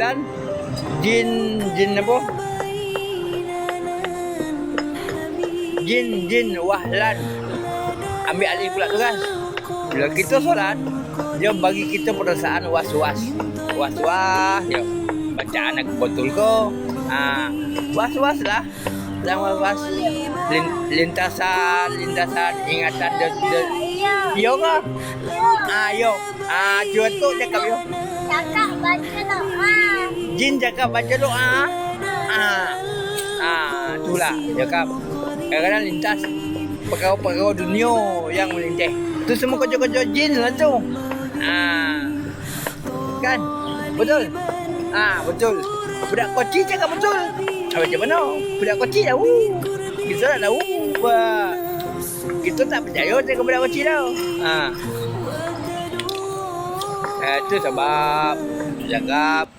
Dan jin apa? Jin wahlan ambil alih pula tugas. Bila kita solat, dia bagi kita perasaan was-was. Dia bacaan aku betul ke? Was-was lah. Dan was-was lintasan ingatan yo ke? Yo. Cuba tu cakap yo. Cakap baca doa. Jin cakap baca doa. Itulah cakap. Kadang-kadang lintas perkara-perkara dunia yang melintih. Itu semua kerja-kerja jin lah tu. Kan? Betul? Betul. Budak kecil cakap betul. Macam mana? Budak kecil dah. Kita tak tahu. Kita tak percaya cakap budak kecil tau. Itu sebab cakap